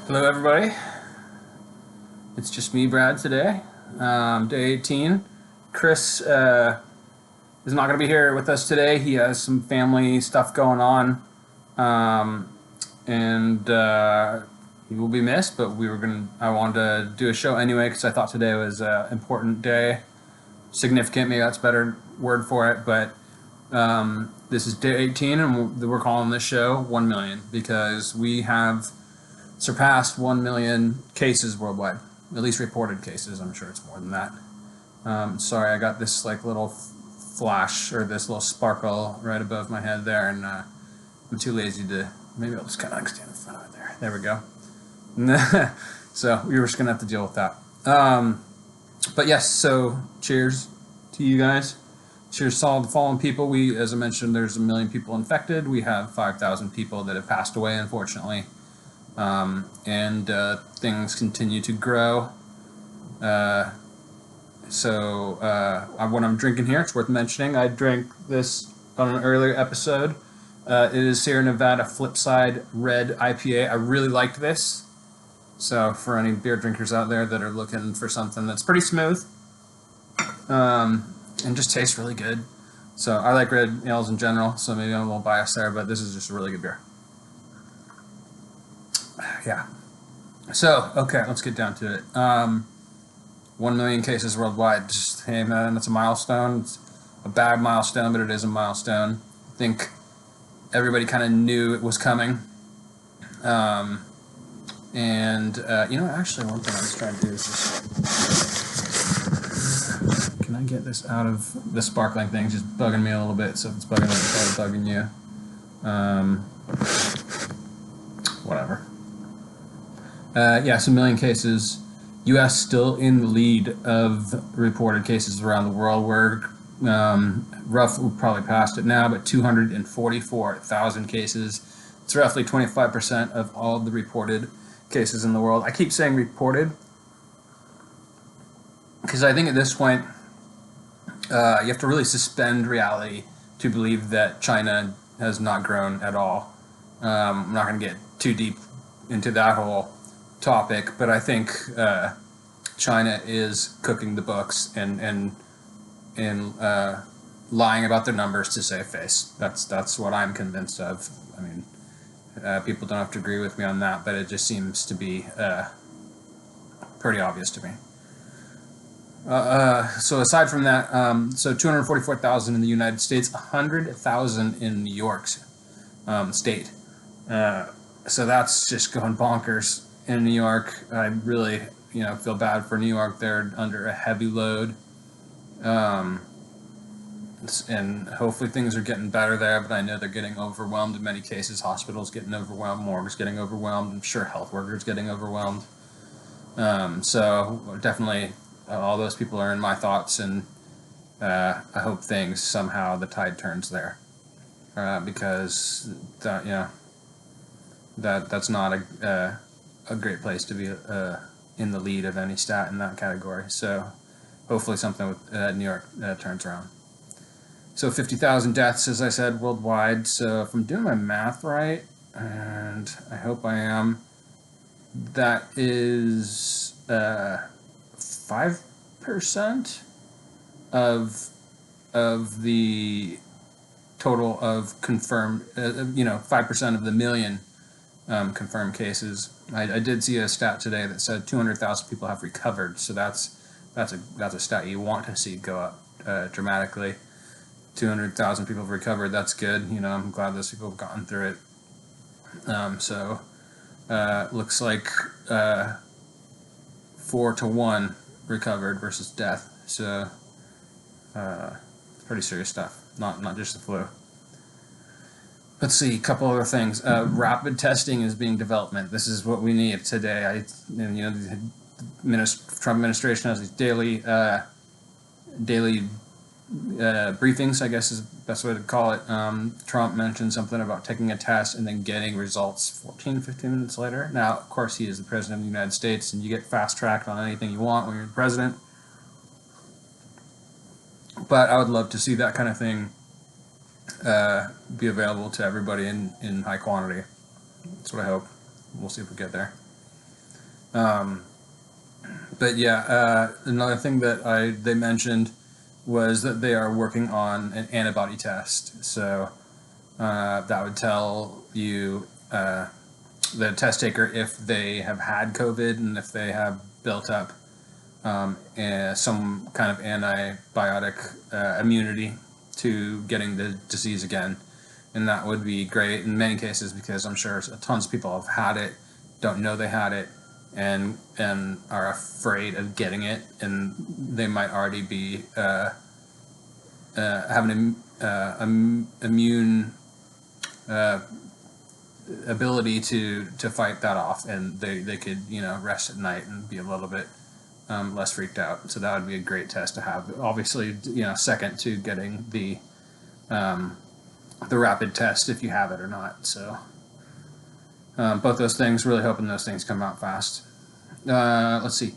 Hello everybody, it's just me, Brad, today. Day 18. Chris is not going to be here with us today. He has some family stuff going on, and he will be missed, but I wanted to do a show anyway because I thought today was an important day. Significant, maybe that's a better word for it, but this is day 18 and we're calling this show 1 million because we have surpassed 1 million cases worldwide, at least reported cases. I'm sure it's more than that. Sorry, I got this like little flash or this little sparkle right above my head there, and I'm too lazy to, maybe I'll just kind of stand in front of it there. There we go. So we were just gonna have to deal with that. But yes, so cheers to you guys. Cheers to all the fallen people. As I mentioned, there's 1 million people infected. We have 5,000 people that have passed away, unfortunately. And things continue to grow. What I'm drinking here, it's worth mentioning. I drank this on an earlier episode. It is Sierra Nevada Flipside Red IPA. I really liked this. So for any beer drinkers out there that are looking for something that's pretty smooth, and just tastes really good. So I like red ales in general, so maybe I'm a little biased there, but this is just a really good beer. Yeah. So, okay, let's get down to it. 1 million cases worldwide. Just, hey man, that's a milestone. It's a bad milestone, but it is a milestone. I think everybody kind of knew it was coming. Actually, one thing I was trying to do is can I get this out of the sparkling thing? It's just bugging me a little bit, so if it's bugging me, it's probably bugging you. Whatever. So 1 million cases. U.S. still in the lead of reported cases around the world. We're roughly probably past it now, but 244,000 cases. It's roughly 25% of all the reported cases in the world. I keep saying reported because I think at this point you have to really suspend reality to believe that China has not grown at all. I'm not going to get too deep into that whole topic, but I think China is cooking the books and lying about their numbers to save face. That's what I'm convinced of. I mean, people don't have to agree with me on that, but it just seems to be pretty obvious to me. So aside from that, so 244,000 in the United States, 100,000 in New York state. So that's just going bonkers in New York. I really, feel bad for New York. They're under a heavy load. And hopefully things are getting better there, but I know they're getting overwhelmed in many cases. Hospitals getting overwhelmed, morgues getting overwhelmed. I'm sure health workers getting overwhelmed. So definitely all those people are in my thoughts, and I hope things somehow the tide turns there, because that's not a great place to be in the lead of any stat in that category. So hopefully something with New York turns around. So 50,000 deaths, as I said, worldwide. So if I'm doing my math right, and I hope I am, that is 5% of the total of confirmed, 5% of the million confirmed cases. I did see a stat today that said 200,000 people have recovered. So that's a stat you want to see go up dramatically. 200,000 people have recovered. That's good. I'm glad those people have gotten through it. Looks like 4-to-1 recovered versus death. So pretty serious stuff. Not just the flu. Let's see, a couple other things. Rapid testing is being developed. This is what we need today. The Trump administration has these daily briefings, I guess is the best way to call it. Trump mentioned something about taking a test and then getting results 15 minutes later. Now, of course, he is the president of the United States, and you get fast-tracked on anything you want when you're the president. But I would love to see that kind of thing be available to everybody in high quantity. That's what I hope. We'll see if we get there. But yeah, another thing that they mentioned was that they are working on an antibody test. So that would tell you, the test taker, if they have had COVID and if they have built up some kind of antibiotic immunity to getting the disease again. And that would be great in many cases, because I'm sure tons of people have had it, don't know they had it, and are afraid of getting it, and they might already be having an immune ability to fight that off, and they could rest at night and be a little bit less freaked out. So that would be a great test to have. Obviously, second to getting the rapid test if you have it or not. So both those things, really hoping those things come out fast. Let's see.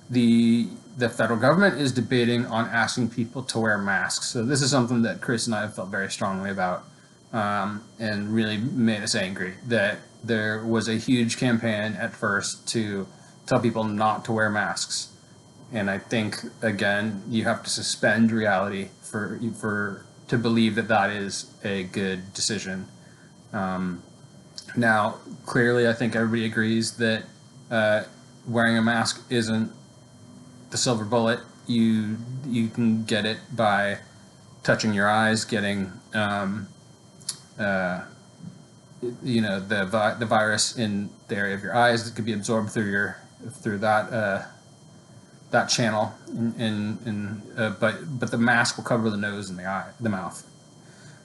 The federal government is debating on asking people to wear masks. So this is something that Chris and I have felt very strongly about, and really made us angry. That there was a huge campaign at first to tell people not to wear masks. And I think, again, you have to suspend reality to believe that that is a good decision. Now, clearly, I think everybody agrees that wearing a mask isn't the silver bullet. You can get it by touching your eyes, getting the virus in the area of your eyes that could be absorbed through that channel, but the mask will cover the nose and the mouth.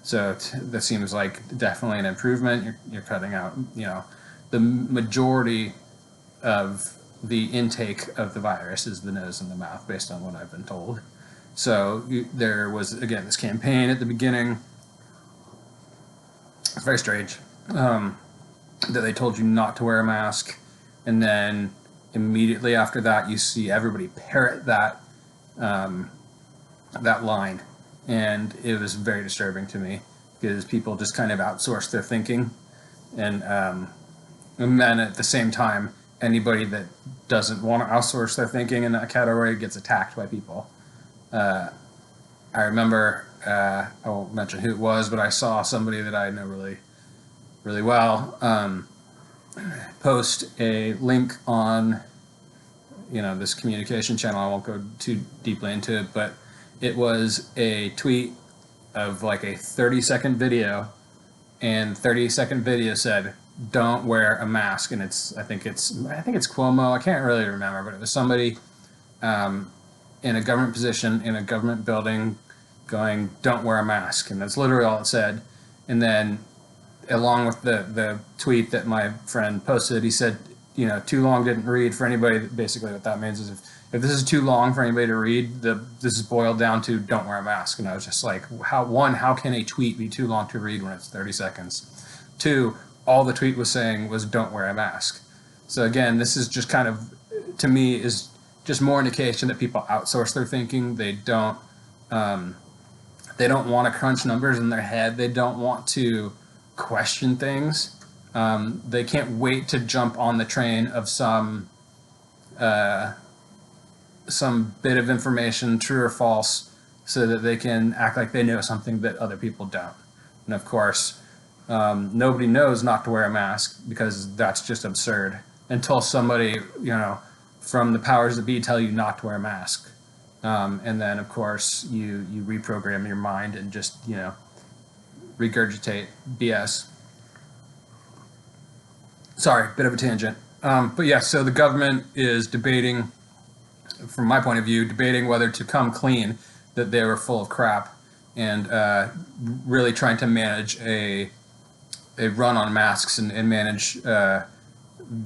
So that seems like definitely an improvement. You're cutting out, the majority of the intake of the virus is the nose and the mouth, based on what I've been told. So there was, again, this campaign at the beginning. It's very strange that they told you not to wear a mask, and then immediately after that, you see everybody parrot that line, and it was very disturbing to me, because people just kind of outsource their thinking, and then at the same time, anybody that doesn't want to outsource their thinking in that category gets attacked by people. I remember, I won't mention who it was, but I saw somebody that I know really, really well post a link on this communication channel. I won't go too deeply into it, but it was a tweet of like a 30-second video, and 30-second video said, "Don't wear a mask." And I think it's Cuomo. I can't really remember, but it was somebody in a government position in a government building going, "Don't wear a mask," and that's literally all it said. And then, along with the tweet that my friend posted, he said, too long didn't read. For anybody, basically what that means is if this is too long for anybody to read, this is boiled down to don't wear a mask. And I was just like, how can a tweet be too long to read when it's 30 seconds? Two, all the tweet was saying was don't wear a mask. So again, this is just kind of, to me, is just more indication that people outsource their thinking. They don't want to crunch numbers in their head. They don't want to question things. They can't wait to jump on the train of some bit of information, true or false, so that they can act like they know something that other people don't. And of course, nobody knows not to wear a mask, because that's just absurd, until somebody, from the powers that be tell you not to wear a mask. And then, of course, you reprogram your mind and just, regurgitate BS. Sorry, bit of a tangent. But yeah, so the government is debating, from my point of view, debating whether to come clean that they were full of crap, and really trying to manage a run on masks and manage the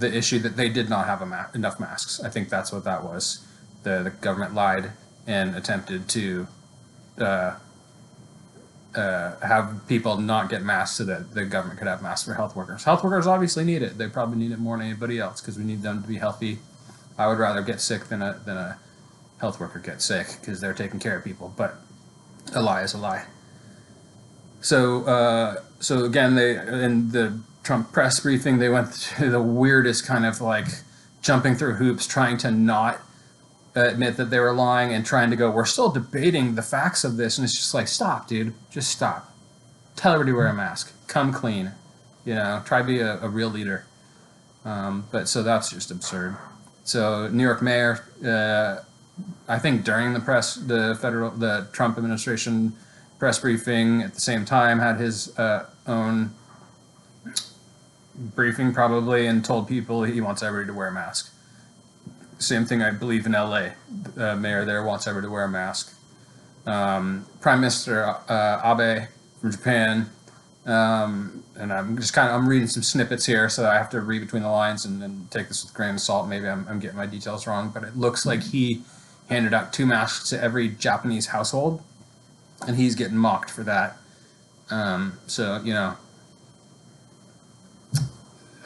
issue that they did not have enough masks. I think that's what that was. The government lied and attempted to have people not get masks so that the government could have masks for health workers. Health workers obviously need it. They probably need it more than anybody else, because we need them to be healthy. I would rather get sick than a health worker get sick, because they're taking care of people. But a lie is a lie. So again, in the Trump press briefing, they went through the weirdest kind of jumping through hoops, trying to not admit that they were lying and trying to go, we're still debating the facts of this. And it's just like, stop, dude. Just stop. Tell everybody to wear a mask. Come clean. Try to be a real leader. But so that's just absurd. So New York mayor, I think during the Trump administration press briefing at the same time had his own briefing probably and told people he wants everybody to wear a mask. Same thing I believe in LA. The mayor there wants everybody to wear a mask. Prime Minister Abe from Japan, and I'm reading some snippets here, so I have to read between the lines and take this with a grain of salt. Maybe I'm getting my details wrong, but it looks like he handed out 2 masks to every Japanese household, and he's getting mocked for that. So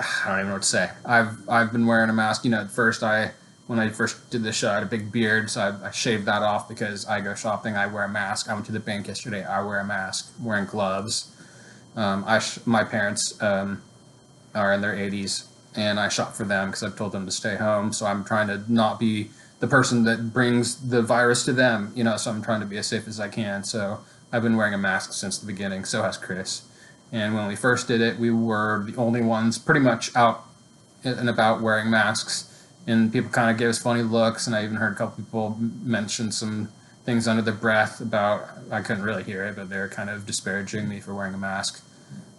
I don't even know what to say. I've been wearing a mask. At first when I first did this show, I had a big beard, so I shaved that off because I go shopping, I wear a mask. I went to the bank yesterday, I wear a mask. I'm wearing gloves. My parents are in their 80s, and I shop for them because I've told them to stay home. So I'm trying to not be the person that brings the virus to them. So I'm trying to be as safe as I can. So I've been wearing a mask since the beginning. So has Chris. And when we first did it, we were the only ones pretty much out and about wearing masks. And people kind of gave us funny looks, and I even heard a couple people mention some things under their breath about, I couldn't really hear it, but they were kind of disparaging me for wearing a mask.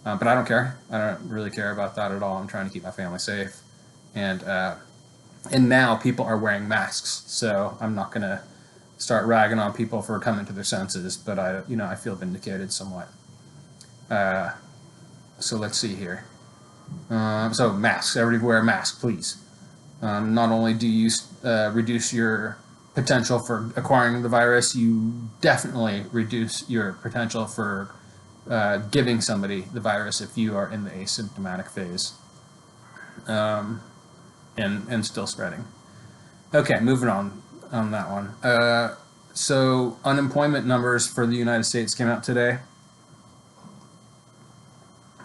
But I don't care. I don't really care about that at all. I'm trying to keep my family safe. And now people are wearing masks, so I'm not going to start ragging on people for coming to their senses, but I feel vindicated somewhat. So let's see here. So masks, everybody wear a mask, please. Not only do you reduce your potential for acquiring the virus, you definitely reduce your potential for giving somebody the virus if you are in the asymptomatic phase and still spreading. Okay, moving on that one. So unemployment numbers for the United States came out today.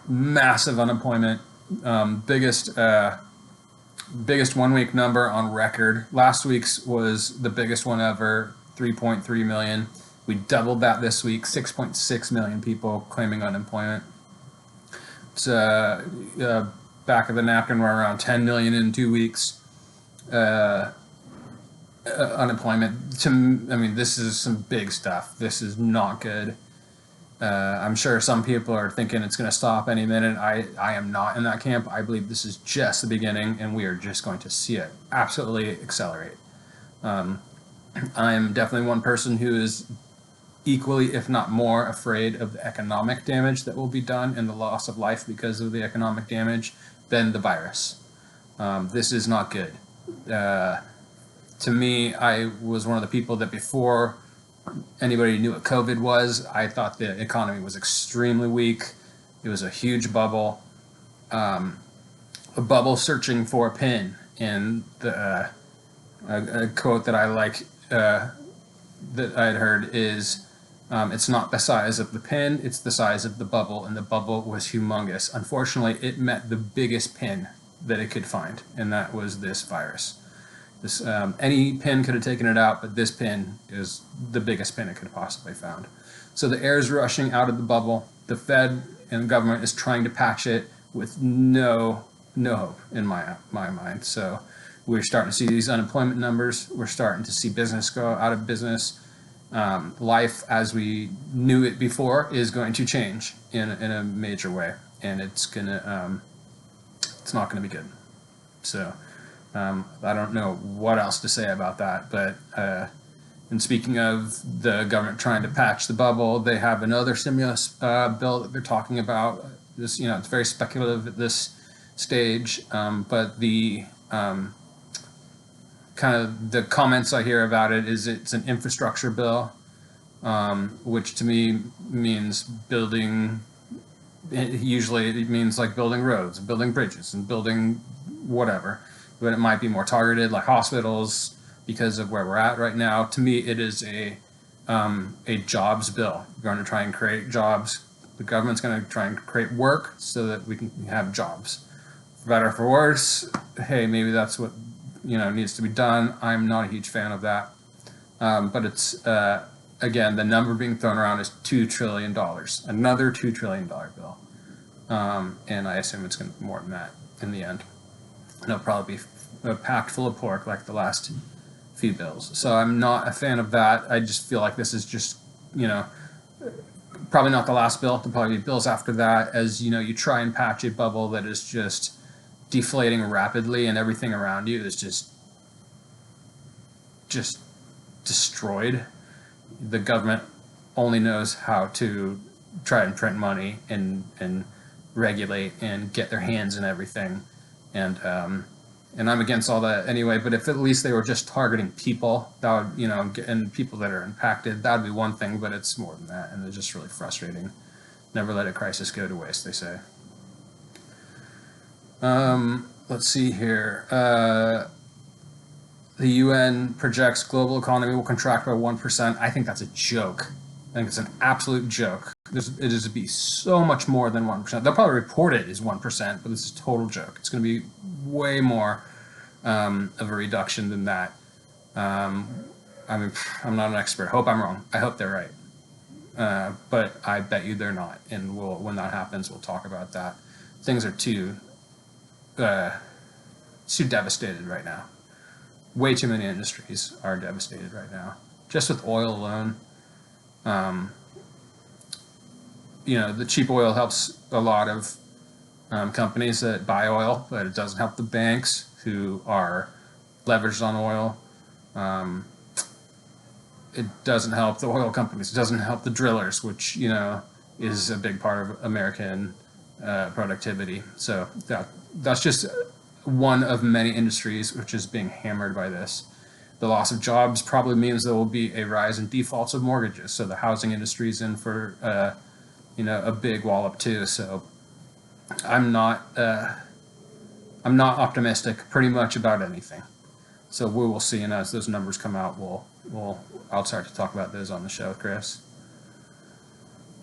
Massive unemployment, biggest 1 week number on record. Last week's was the biggest one ever, 3.3 million. We doubled that this week, 6.6 million people claiming unemployment. It's back of the napkin, we're around 10 million in 2 weeks. Unemployment, this is some big stuff. This is not good. I'm sure some people are thinking it's going to stop any minute. I am not in that camp. I believe this is just the beginning, and we are just going to see it absolutely accelerate. I'm definitely one person who is equally, if not more, afraid of the economic damage that will be done and the loss of life because of the economic damage than the virus. This is not good. To me, I was one of the people that before anybody knew what COVID was, I thought the economy was extremely weak. It was a huge bubble, a bubble searching for a pin. And a quote that I like that I had heard is, it's not the size of the pin, it's the size of the bubble, and the bubble was humongous. Unfortunately, it met the biggest pin that it could find, and that was this virus. Any pin could have taken it out, but this pin is the biggest pin it could have possibly found. So the air is rushing out of the bubble. The Fed and the government is trying to patch it with no hope in my mind. So we're starting to see these unemployment numbers. We're starting to see business go out of business. Life as we knew it before is going to change in a major way, and it's not gonna be good. So. I don't know what else to say about that, but and speaking of the government trying to patch the bubble, they have another stimulus bill that they're talking about. This, it's very speculative at this stage, but the kind of the comments I hear about it is it's an infrastructure bill, which to me means building. Usually it means like building roads, building bridges, and building whatever. But it might be more targeted, like hospitals, because of where we're at right now. To me, it is a jobs bill. We're going to try and create jobs. The government's going to try and create work so that we can have jobs. For better or for worse, hey, maybe that's what needs to be done. I'm not a huge fan of that. But it's, again, the number being thrown around is $2 trillion, another $2 trillion bill. And I assume it's going to be more than that in the end. And it'll probably be packed full of pork like the last few bills. So I'm not a fan of that. I just feel like this is just, probably not the last bill. There'll probably be bills after that as, you try and patch a bubble that is just deflating rapidly and everything around you is just destroyed. The government only knows how to try and print money and regulate and get their hands in everything. And I'm against all that anyway, but if at least they were just targeting people, that would, and people that are impacted, that would be one thing, but it's more than that, and it's just really frustrating. Never let a crisis go to waste, they say. Let's see here. The UN projects global economy will contract by 1%. I think that's a joke. I think it's an absolute joke. It is to be so much more than 1%. They'll probably report it as 1%, but this is a total joke. It's going to be way more of a reduction than that. I'm not an expert. I hope I'm wrong. I hope they're right. But I bet you they're not. And when that happens, we'll talk about that. Things are too devastated right now. Way too many industries are devastated right now. Just with oil alone. The cheap oil helps a lot of companies that buy oil, but it doesn't help the banks who are leveraged on oil. It doesn't help the oil companies. It doesn't help the drillers, which, is a big part of American productivity. So that's just one of many industries which is being hammered by this. The loss of jobs probably means there will be a rise in defaults of mortgages. So the housing industry is in for, a big wallop too. So I'm not optimistic pretty much about anything. So we will see, and as those numbers come out, I'll start to talk about those on the show, Chris.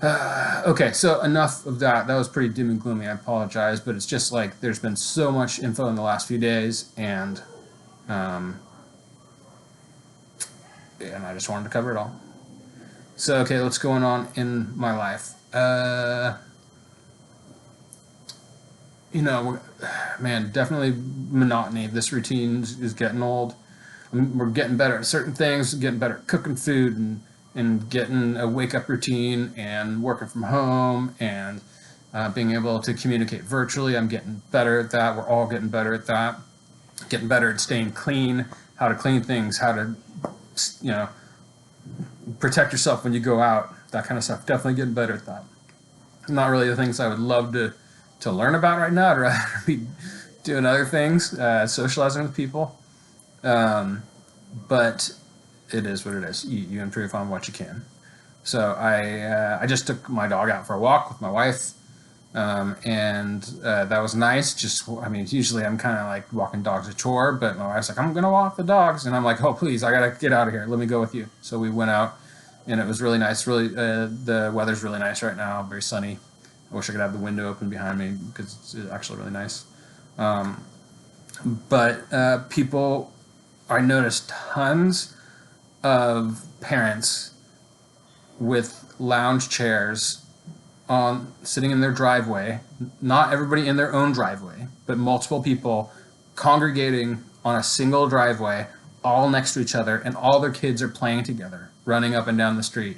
Okay, so enough of that. That was pretty doom and gloomy. I apologize, but it's just like there's been so much info in the last few days, and I just wanted to cover it all. So, okay, what's going on in my life? Man, definitely monotony. This routine is getting old. We're getting better at certain things, getting better at cooking food and getting a wake-up routine and working from home and being able to communicate virtually. I'm getting better at that. We're all getting better at that. Getting better at staying clean, how to clean things, how to, protect yourself when you go out, that kind of stuff. Definitely getting better at that. Not really the things I would love to learn about right now. I'd rather be doing other things, socializing with people. But it is what it is. You improve on what you can. So I just took my dog out for a walk with my wife, and that was nice. Usually I'm kind of like walking dogs a chore, but my wife's like, I'm gonna walk the dogs, and I'm like, oh please, I gotta get out of here. Let me go with you. So we went out, and it was really nice. Really, the weather's really nice right now. Very sunny. I wish I could have the window open behind me because it's actually really nice. But people, I noticed tons of parents with lounge chairs sitting in their driveway, not everybody in their own driveway, but multiple people congregating on a single driveway, all next to each other, and all their kids are playing together, running up and down the street.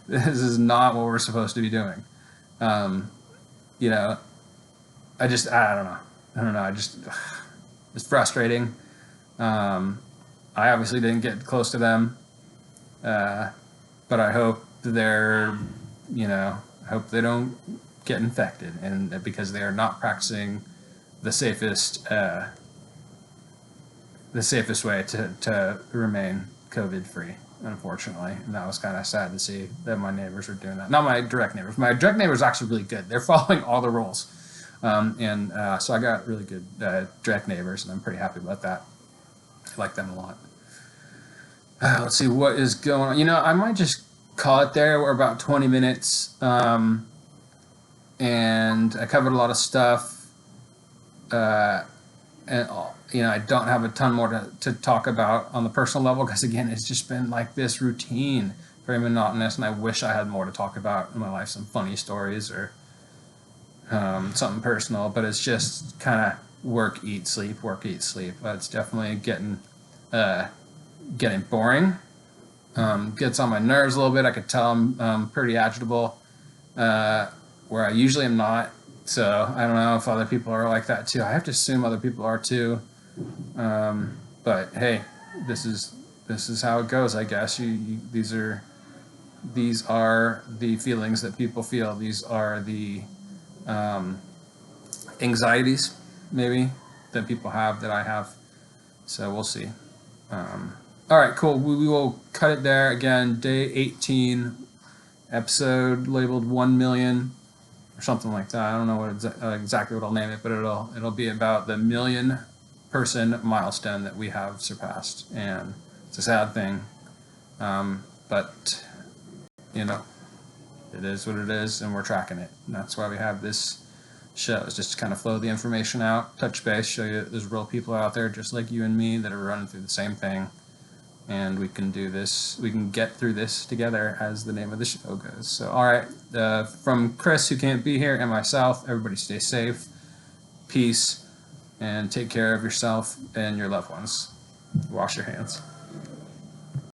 This is not what we're supposed to be doing. I don't know. It's frustrating. I obviously didn't get close to them, but I hope I hope they don't get infected, and because they are not practicing the safest way to remain COVID free, unfortunately. And that was kind of sad to see that my neighbors were doing that. Not my direct neighbors. My direct neighbors are actually really good. They're following all the rules. So I got really good direct neighbors, and I'm pretty happy about that. I like them a lot. Let's see what is going on. I might just call it there. We're about 20 minutes, and I covered a lot of stuff. and you know, I don't have a ton more to talk about on the personal level because again, it's just been like this routine, very monotonous, and I wish I had more to talk about in my life, some funny stories or something personal. But it's just kind of work, eat, sleep, work, eat, sleep. But it's definitely getting boring. Gets on my nerves a little bit. I could tell I'm pretty agitable, where I usually am not. So I don't know if other people are like that too. I have to assume other people are too. But hey, this is how it goes, I guess. These are the feelings that people feel. These are the anxieties, maybe, that people have, that I have. So we'll see. All right, cool. We will cut it there. Again, day 18, episode labeled 1 million or something like that. I don't know what exactly what I'll name it, but it'll be about the 1,000,000 person milestone that we have surpassed, and it's a sad thing, but you know, it is what it is, and we're tracking it, and that's why we have this show, is just to kind of flow the information out, touch base, show you that there's real people out there just like you and me that are running through the same thing, and we can do this, we can get through this together, as the name of the show goes. So all right, from Chris, who can't be here, and myself, everybody stay safe, peace, and take care of yourself and your loved ones. Wash your hands.